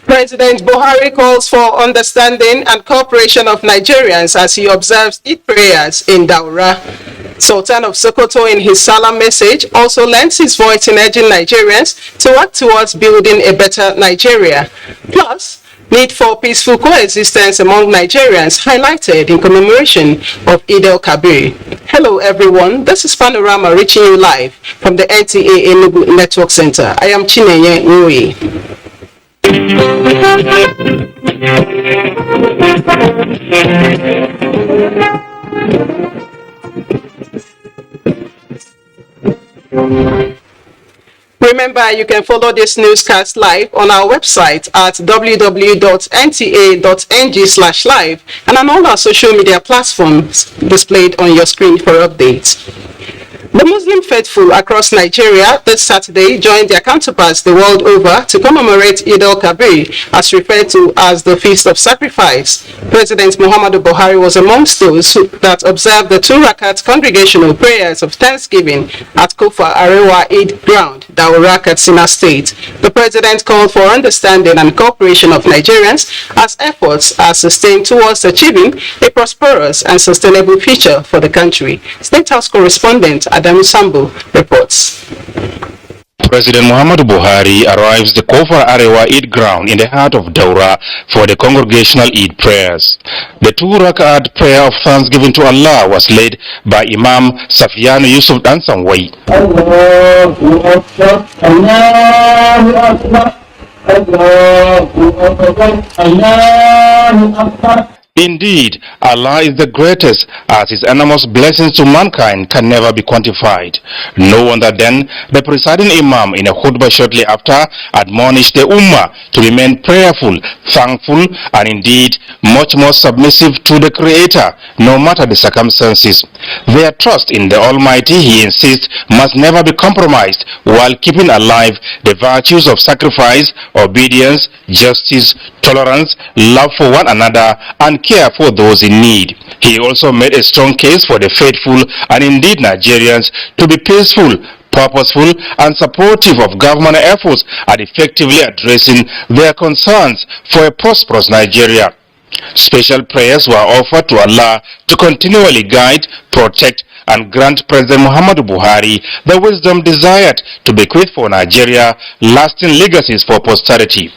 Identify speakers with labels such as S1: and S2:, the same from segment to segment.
S1: President Buhari calls for understanding and cooperation of Nigerians as he observes Eid prayers in Daura. Sultan of Sokoto, in his Salam message, also lends his voice in urging Nigerians to work towards building a better Nigeria. Plus, need for peaceful coexistence among Nigerians highlighted in commemoration of Eid el-Kabir. Hello everyone, this is Panorama reaching you live from the NTA Enugu Network Center. I am Chinenye Nui. Remember, you can follow this newscast live on our website at www.nta.ng/live and on all our social media platforms displayed on your screen for updates. The Muslim faithful across Nigeria this Saturday joined their counterparts the world over to commemorate Eid el-Kabir, as referred to as the Feast of Sacrifice. President Muhammadu Buhari was amongst those that observed the 2 rakat congregational prayers of Thanksgiving at Kofa Arewa Eid Ground, Daura, Katsina State. The president called for understanding and cooperation of Nigerians as efforts are sustained towards achieving a prosperous and sustainable future for the country. State House correspondent Adam Sambu reports.
S2: President Muhammadu Buhari arrives the Kofa Arewa Eid ground in the heart of Daura for the congregational Eid prayers. The 2 rakat prayer of thanksgiving to Allah was led by Imam Safiyanu Yusuf Dansanwai.
S3: Allahu Akbar, Allahu Akbar, Allahu Akbar, Allahu Akbar.
S2: Indeed, Allah is the greatest, as his enormous blessings to mankind can never be quantified. No wonder then, the presiding Imam in a khutbah shortly after admonished the Ummah to remain prayerful, thankful, and indeed much more submissive to the Creator, no matter the circumstances. Their trust in the Almighty, he insists, must never be compromised, while keeping alive the virtues of sacrifice, obedience, justice, tolerance, love for one another, and care for those in need. He also made a strong case for the faithful and indeed Nigerians to be peaceful, purposeful, and supportive of government efforts at effectively addressing their concerns for a prosperous Nigeria. Special prayers were offered to Allah to continually guide, protect, and grant President Muhammadu Buhari the wisdom desired to bequeath for Nigeria lasting legacies for posterity.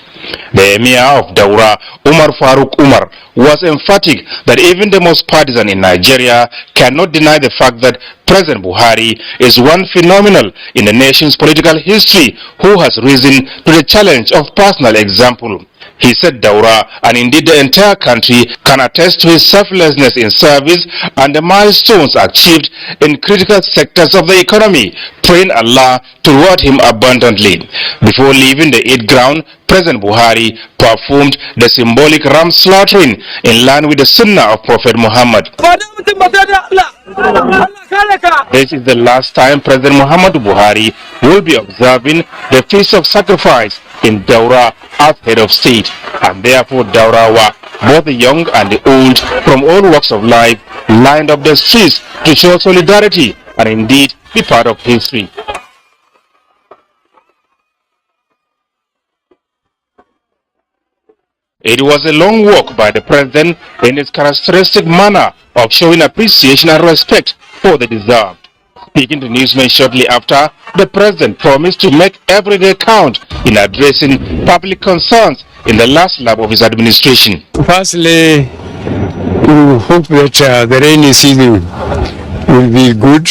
S2: The Emir of Daura, Umar Faruk Umar, was emphatic that even the most partisan in Nigeria cannot deny the fact that President Buhari is one phenomenal in the nation's political history who has risen to the challenge of personal example. He said Daura, and indeed the entire country, can attest to his selflessness in service and the milestones achieved in critical sectors of the economy, praying Allah to reward him abundantly. Before leaving the Eid ground, President Buhari performed the symbolic ram slaughtering in line with the sunnah of Prophet Muhammad. This is the last time President Muhammadu Buhari will be observing the Feast of Sacrifice in Daura as head of state, and therefore Daurawa, both the young and the old from all walks of life, lined up the streets to show solidarity and indeed be part of history. It was a long walk by the president in his characteristic manner of showing appreciation and respect for the deserved. Speaking to newsmen shortly after, the president promised to make every day count in addressing public concerns in the last lap of his administration.
S4: Firstly, we hope that the rainy season will be good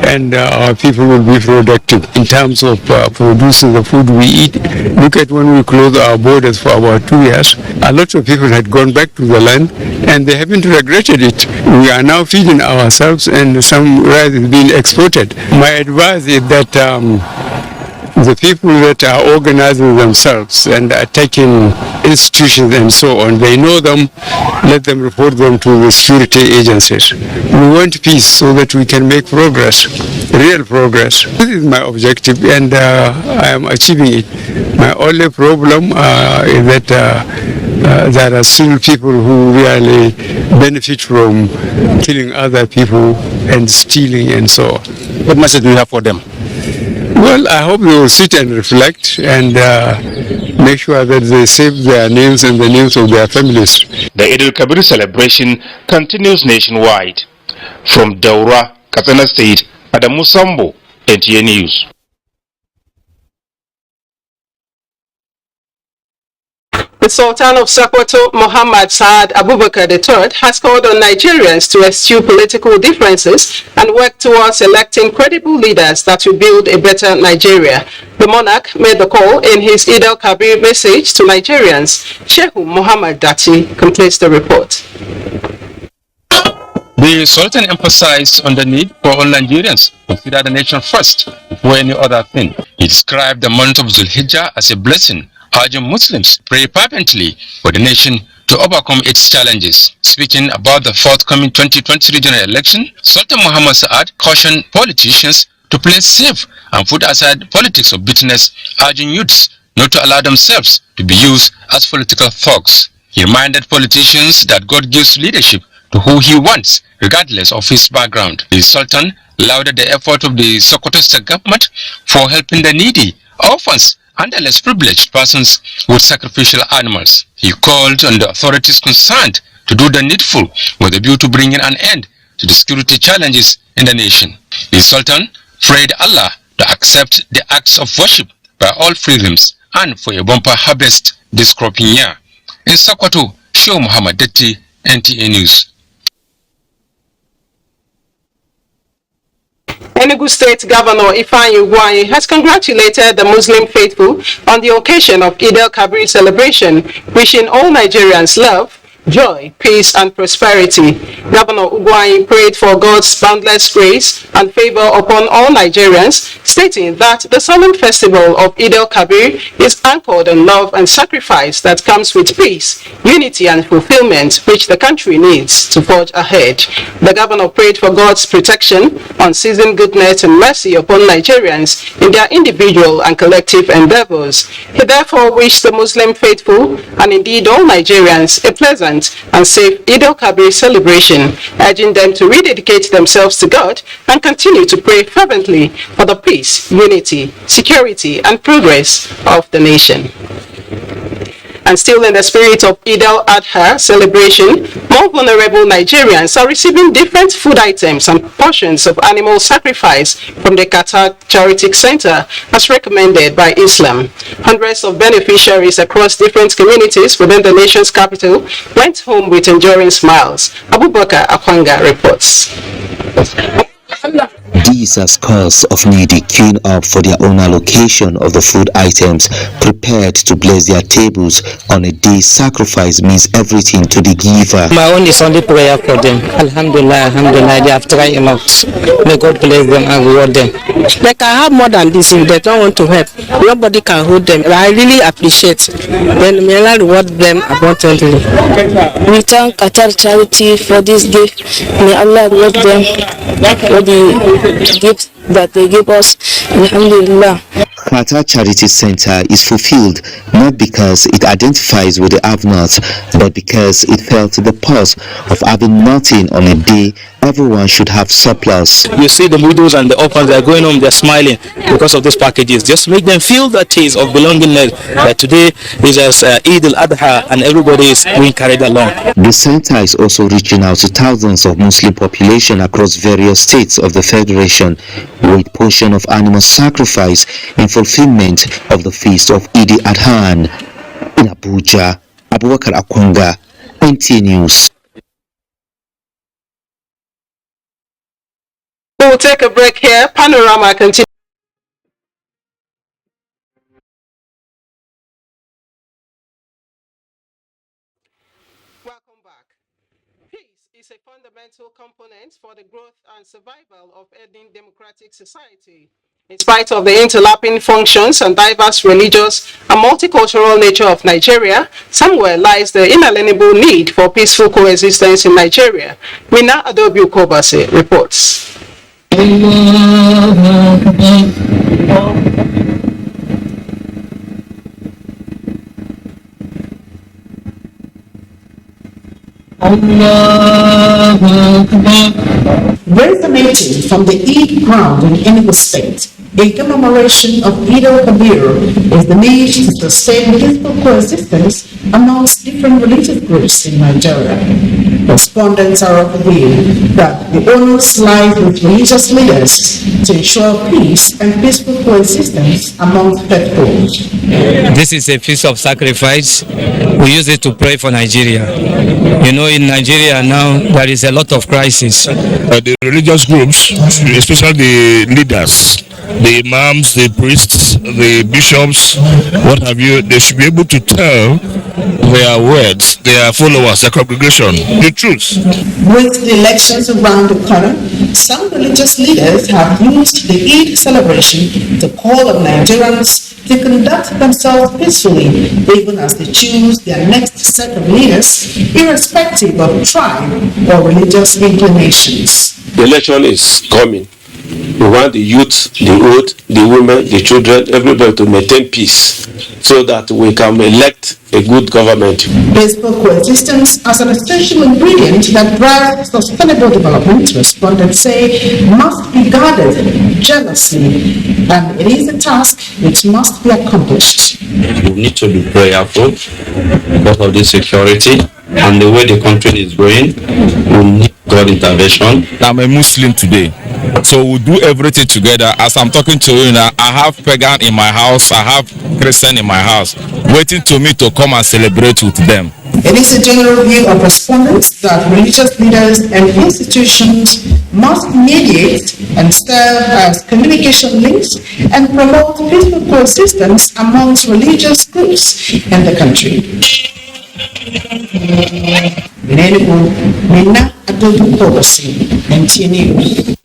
S4: and our people will be productive in terms of producing the food we eat. Look at when we closed our borders for about 2 years. A lot of people had gone back to the land and they haven't regretted it. We are now feeding ourselves and some rice is being exported. My advice is that the people that are organizing themselves and attacking institutions and so on, they know them, let them report them to the security agencies. We want peace so that we can make progress, real progress. This is my objective, and I am achieving it. My only problem is that there are still people who really benefit from killing other people and stealing and so on.
S2: What message do you have for them?
S4: Well, I hope they will sit and reflect and make sure that they save their names and the names of their families.
S2: The Eid al-Kabir celebration continues nationwide. From Daura, Katsina State, Adamu Sambo, NTA News.
S1: The Sultan of Sokoto, Muhammad Saad Abubakar III, has called on Nigerians to eschew political differences and work towards electing credible leaders that will build a better Nigeria. The monarch made the call in his Eid al-Kabir message to Nigerians. Sheikh Muhammad Dati completes the report.
S5: The Sultan emphasized on the need for all Nigerians to consider the nation first before any other thing. He described the month of Zulhijjah as a blessing, urging Muslims to pray fervently for the nation to overcome its challenges. Speaking about the forthcoming 2020 regional election, Sultan Muhammad Saad cautioned politicians to play safe and put aside politics of bitterness, urging youths not to allow themselves to be used as political thugs. He reminded politicians that God gives leadership to who he wants, regardless of his background. The Sultan lauded the effort of the Sokoto State government for helping the needy, orphans, and the less privileged persons with sacrificial animals. He called on the authorities concerned to do the needful with a view to bringing an end to the security challenges in the nation. The Sultan prayed Allah to accept the acts of worship by all freedoms and for a bumper harvest this cropping year. In Sokoto, Sheikh Muhammad Dati, NTA News.
S1: Enugu State Governor Ifeanyi Ugwuanyi has congratulated the Muslim faithful on the occasion of Eid al-Kabir celebration, wishing all Nigerians love, joy, peace, and prosperity. Governor Ugwuanyi prayed for God's boundless grace and favor upon all Nigerians, stating that the solemn festival of Eid al-Kabir is anchored on love and sacrifice that comes with peace, unity, and fulfillment, which the country needs to forge ahead. The governor prayed for God's protection, unceasing goodness, and mercy upon Nigerians in their individual and collective endeavors. He therefore wished the Muslim faithful, and indeed all Nigerians, a pleasant and safe Eid al-Kabir celebration, urging them to rededicate themselves to God and continue to pray fervently for the peace, unity, security, and progress of the nation. And still in the spirit of Eid al-Adha celebration, more vulnerable Nigerians are receiving different food items and portions of animal sacrifice from the Qatar Charity Center as recommended by Islam. Hundreds of beneficiaries across different communities within the nation's capital went home with enduring smiles. Abubakar Akwanga reports.
S6: These are scores of needy queuing up for their own allocation of the food items prepared to bless their tables on a day sacrifice means everything to the giver.
S7: My own is only prayer for them. Alhamdulillah, alhamdulillah, they have tried a lot. May God bless them and reward them.
S8: They can have more than this if they don't want to help. Nobody can hold them. I really appreciate. Then may Allah reward them abundantly.
S9: We thank Qatar Charity for this gift. May Allah reward them for the gifts that they give us. Alhamdulillah.
S6: Qatar Charity Center is fulfilled not because it identifies with the have-nots, but because it felt the pulse of having nothing on a day everyone should have surplus.
S7: You see the widows and the orphans, they are going home, they are smiling because of these packages. Just make them feel the taste of belongingness that today is as Eid al-Adha and everybody is being carried along.
S6: The center is also reaching out to thousands of Muslim population across various states of the Federation with portion of animal sacrifice in fulfillment of the feast of Eid al-Adha. In Abuja, Abubakar Akwanga, NTA News.
S1: We'll take a break here. Panorama continues. Welcome back. Peace is a fundamental component for the growth and survival of any democratic society. In spite of the interlapping functions and diverse religious and multicultural nature of Nigeria, somewhere lies the inalienable need for peaceful coexistence in Nigeria. Mina Adobe Ukobase reports.
S10: Resonating from the Eid ground in Enugu State, a commemoration of Eid al-Kabir is the need to sustain peaceful coexistence amongst different religious groups in Nigeria. Respondents are of the view that the onus lies with religious leaders to ensure peace and peaceful coexistence amongst faithfuls.
S11: This is a feast of sacrifice. We use it to pray for Nigeria. You know, in Nigeria now, there is a lot of crisis.
S12: The religious groups, especially the leaders, the imams, the priests, the bishops, what have you, they should be able to tell their words, their followers, their congregation, the truth.
S10: With the elections around the corner, some religious leaders have used the Eid celebration to call on Nigerians to conduct themselves peacefully, even as they choose their next set of leaders, irrespective of tribe or religious inclinations.
S13: The election is coming. We want the youth, the old, the women, the children, everybody to maintain peace so that we can elect a good government.
S10: Peaceful coexistence as an essential ingredient that drives sustainable development, respondents say, must be guarded jealously, and it is a task which must be accomplished.
S14: We need to be prayerful because of the security and the way the country is going. We need God intervention.
S12: I'm a Muslim today, so we do everything together. As I'm talking to you now, I have pagan in my house, I have Christian in my house, waiting to me to come and celebrate with them.
S10: It is a general view of respondents that religious leaders and institutions must mediate and serve as communication links and promote peaceful coexistence amongst religious groups in the country. NTA News.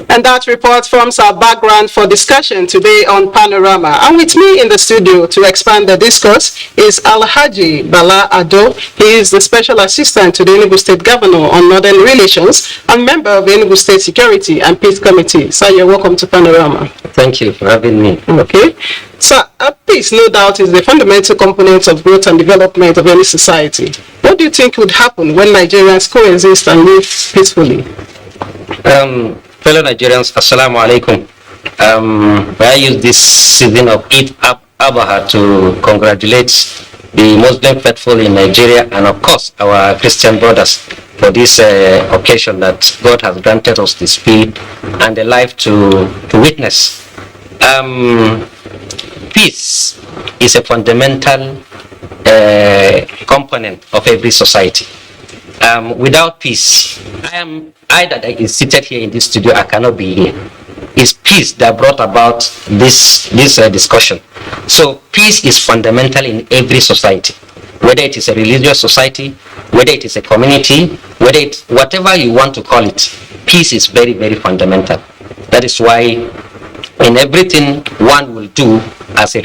S1: And that report forms our background for discussion today on Panorama. And with me in the studio to expand the discourse is Alhaji Bala Ado. He is the Special Assistant to the Enugu State Governor on Northern Relations and member of the Enugu State Security and Peace Committee. Sir, you're welcome to Panorama.
S15: Thank you for having me.
S1: Okay. Sir, peace, no doubt, is the fundamental component of growth and development of any society. What do you think would happen when Nigerians coexist and live peacefully?
S15: Fellow Nigerians, Assalamu alaikum. I use this season of Eid Abuja to congratulate the Muslim faithful in Nigeria and of course our Christian brothers for this occasion that God has granted us the spirit and the life to witness. Peace is a fundamental component of every society. Without peace, I that is seated here in this studio, I cannot be here. It's peace that brought about this discussion. So peace is fundamental in every society, whether it is a religious society, whether it is a community, whether it's whatever you want to call it. Peace is very, very fundamental. That is why in everything one will do as a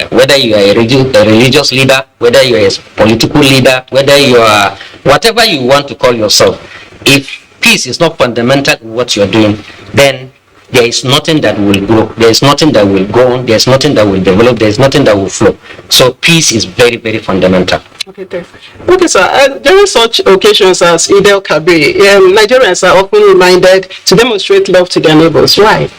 S15: whether you are a religious leader, whether you are a political leader, whether you are whatever you want to call yourself, if peace is not fundamental in what you are doing, then there is nothing that will grow, there is nothing that will go on, there is nothing that will develop, there is nothing that will flow. So peace is very, very fundamental.
S1: Okay, thanks. Okay, sir. During such occasions as Eid al-Kabir, Nigerians are often reminded to demonstrate love to their neighbors, right?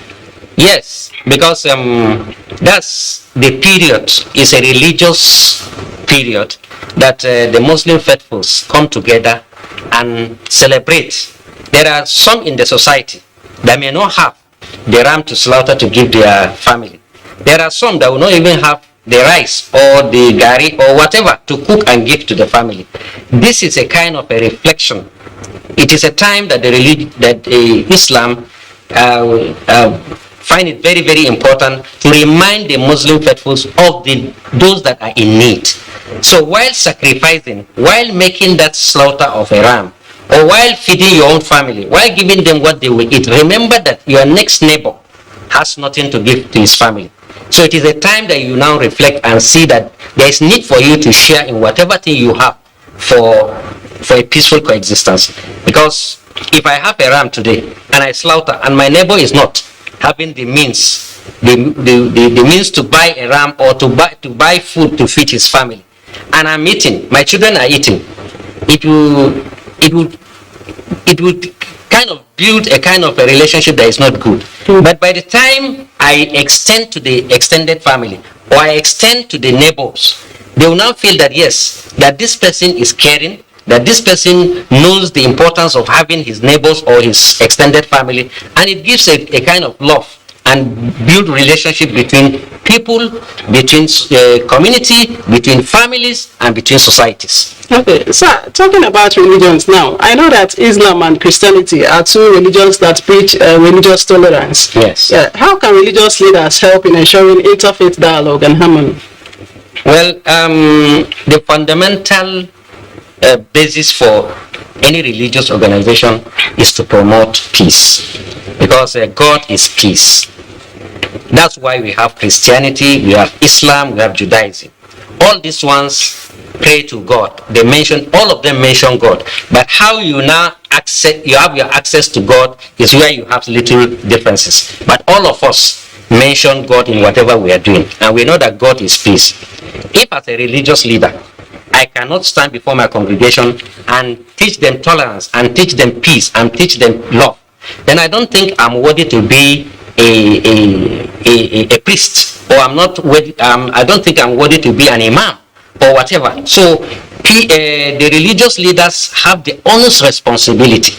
S15: Yes, because that's the period, is a religious period that the Muslim faithfuls come together and celebrate. There are some in the society that may not have the ram to slaughter to give their family. There are some that will not even have the rice or the gari or whatever to cook and give to the family. This is a kind of a reflection. It is a time that Islam find it very, very important to remind the Muslim faithfuls of those that are in need. So while sacrificing, while making that slaughter of a ram, or while feeding your own family, while giving them what they will eat, remember that your next neighbor has nothing to give to his family. So it is a time that you now reflect and see that there is need for you to share in whatever thing you have for a peaceful coexistence. Because if I have a ram today and I slaughter and my neighbor is not having the means, the means to buy a ram or to buy food to feed his family, and I'm eating, my children are eating, it would kind of build a kind of a relationship that is not good. But by the time I extend to the extended family or I extend to the neighbors, they will now feel that yes, that this person is caring, that this person knows the importance of having his neighbors or his extended family, and it gives a kind of love and build relationship between people, between community, between families, and between societies.
S1: Okay, so talking about religions now, I know that Islam and Christianity are two religions that preach religious tolerance.
S15: Yes.
S1: How can religious leaders help in ensuring interfaith dialogue and harmony?
S15: Well, the fundamental basis for any religious organization is to promote peace, because God is peace. That's why we have Christianity, we have Islam, we have Judaism. All these ones pray to God. They mention, all of them mention God. But how you now you have your access to God is where you have little differences. But all of us mention God in whatever we are doing. And we know that God is peace. If as a religious leader, I cannot stand before my congregation and teach them tolerance and teach them peace and teach them love, then I don't think I'm worthy to be a priest, or I'm not worthy, I don't think I'm worthy to be an imam or whatever. So the religious leaders have the honest responsibility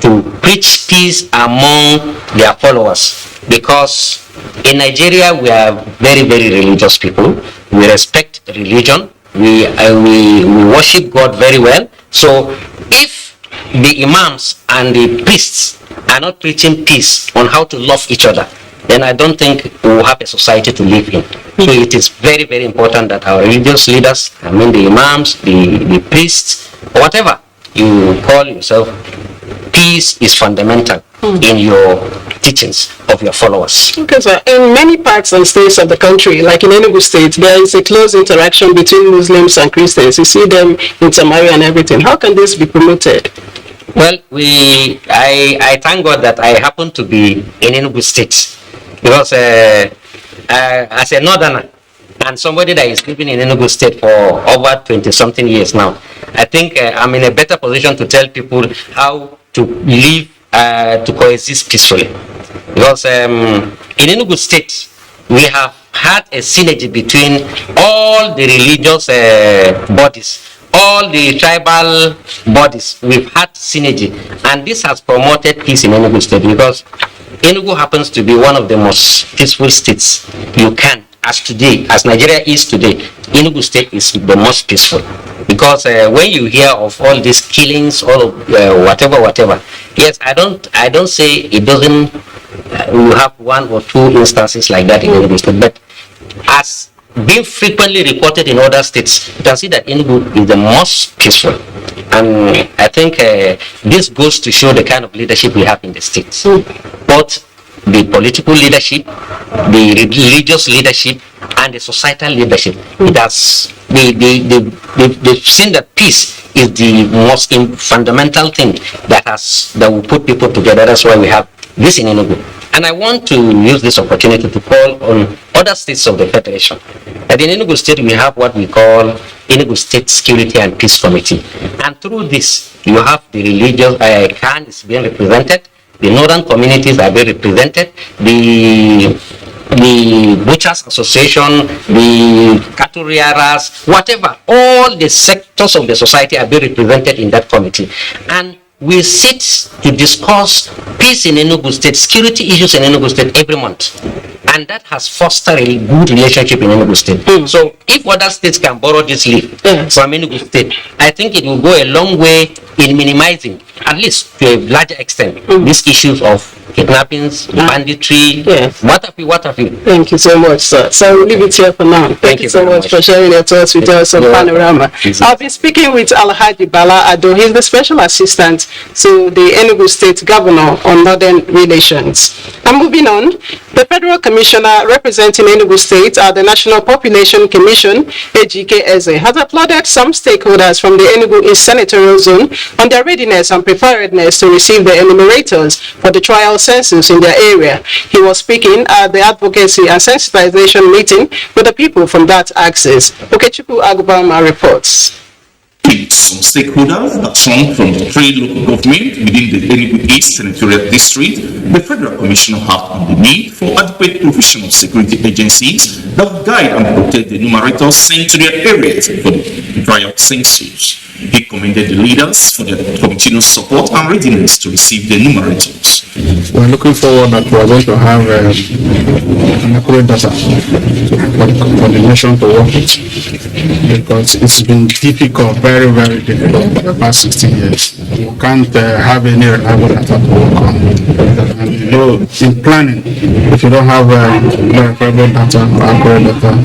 S15: to preach peace among their followers, because in Nigeria we are very, very religious people. We respect religion. We worship God very well. So if the imams and the priests are not preaching peace on how to love each other, then I don't think we will have a society to live in. So it is very, very important that our religious leaders, I mean the imams, the priests, whatever you call yourself, peace is fundamental in your teachings of your followers.
S1: Okay, so in many parts and states of the country, like in Enugu State, there is a close interaction between Muslims and Christians. You see them intermarry and everything. How can this be promoted?
S15: Well, I thank God that I happen to be in Enugu State, because as a northerner and somebody that is living in Enugu State for over 20-something years now, I think I'm in a better position to tell people how to live, to coexist peacefully. Because in Enugu State, we have had a synergy between all the religious bodies, all the tribal bodies. We've had synergy, and this has promoted peace in Enugu State, because Enugu happens to be one of the most peaceful states you can, as today, as Nigeria is today. Enugu State is the most peaceful, because when you hear of all these killings, all of whatever, yes, I don't say it doesn't. We have one or two instances like that in Enugu State, but as being frequently reported in other states, you can see that Enugu is the most peaceful. And I think this goes to show the kind of leadership we have in the states. Both the political leadership, the religious leadership, and the societal leadership. It has, they've seen that peace is the most fundamental thing that will put people together. That's why we have this in Enugu. And I want to use this opportunity to call on other states of the Federation. At in Enugu State, we have what we call Enugu State Security and Peace Committee. And through this, you have the religious, Khan is being represented, the northern communities are being represented, the Butchers Association, the cattle rearers, whatever, all the sectors of the society are being represented in that committee. And we sit to discuss peace in Enugu State, security issues in Enugu State every month. and that has fostered a good relationship in Enugu State. So if other states can borrow this leaf from Enugu State, I think it will go a long way in minimizing, at least to a larger extent, these issues of kidnappings, banditry, what have you.
S1: Thank you so much, sir. So we'll leave it here for now. Thank you so much for sharing your thoughts with us on Panorama. I'll be speaking with Alhaji Bala Ado. He's the Special Assistant to the Enugu State Governor on Northern Relations. And moving on, the Federal Commissioner representing Enugu State at the National Population Commission, AGKSA, has applauded some stakeholders from the Enugu East Senatorial Zone on their readiness and preparedness to receive the enumerators for the trial census in their area. He was speaking at the advocacy and sensitization meeting with the people from that axis. Okechukwu Agubama reports.
S16: Some stakeholders that come from the three local government within the Enugu East Senatorial District, the Federal Commissioner have on the need for adequate provision of security agencies that will guide and protect the enumerators sent to their areas for the trial census. He commended the leaders for their continued support and readiness to receive the enumerators.
S17: We're looking forward that we're going to have an accurate data for the nation to work with, because it's been difficult, very, very difficult for the past 60 years. You can't have any reliable data to work on. And you know, in planning, if you don't have verifiable data or accurate data,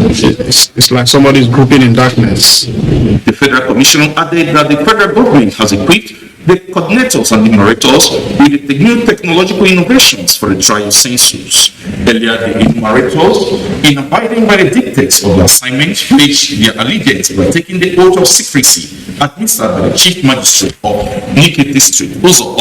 S17: it's like somebody's grouping in darkness.
S16: The Federal Commissioner added that the federal government has equipped the coordinators and enumerators with the new technological innovations for the trial census. Earlier, the enumerators, in abiding by the dictates of the assignment, pledged their allegiance by taking the oath of secrecy administered by the Chief Magistrate of Nike District. Also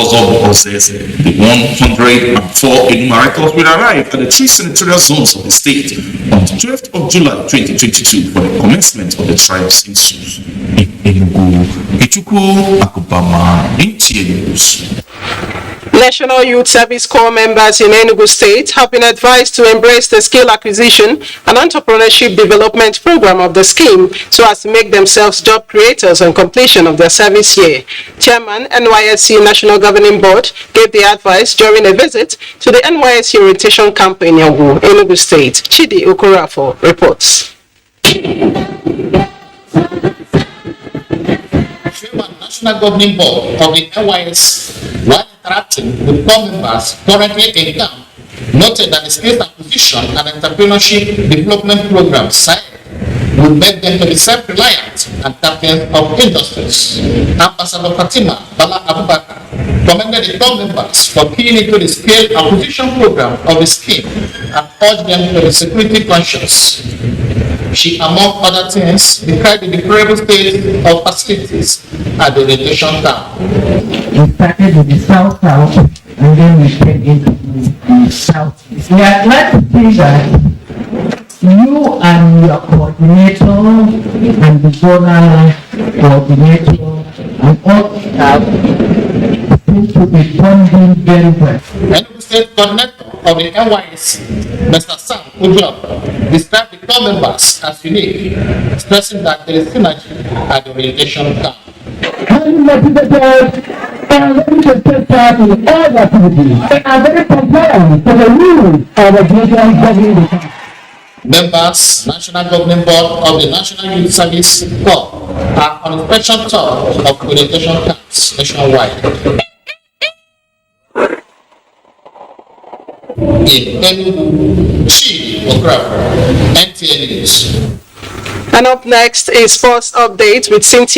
S16: possess the 104 enumerators will arrive at the three senatorial zones of the state on the 12th of July 2022 for the commencement of the trial census. In Enugu, Okechukwu Agubama, NTA News.
S1: National Youth Service Corps members in Enugu State have been advised to embrace the skill acquisition and entrepreneurship development program of the scheme so as to make themselves job creators on completion of their service year. Chairman, NYSC National Governing Board, gave the advice during a visit to the NYSC orientation camp in Yongu, Enugu State. Chidi Okorafo reports.
S18: National Governing Board of the NYS, while interacting with corps members currently in camp, noted that the skills acquisition and entrepreneurship development program SAID will make them to be self-reliant and champions of industries. Ambassador Fatima Bala Abubakar commended the corps members for keying into the skill acquisition program of the scheme and urged them to be security conscious. She, among other things, described the deplorable state of facilities at the orientation camp.
S19: We started with the South, and then we came into the South. We are glad to see that you and your coordinator and the zonal coordinator and all staff seem to be bonding very well.
S18: Enugu State coordinator of the NYS, Mr. Sam Ujob, described the corps members as unique, stressing that there is synergy at the orientation camp.
S19: Highly motivated and ready to take part in all activities. They are very compliant to the rules of the Nigerian government.
S18: Members, National Governing Board of the National Youth Service Corps are on inspection tour of orientation camps nationwide. In Enugu, Chidi Okorafo, NTA News.
S1: And up next is sports update with Cynthia.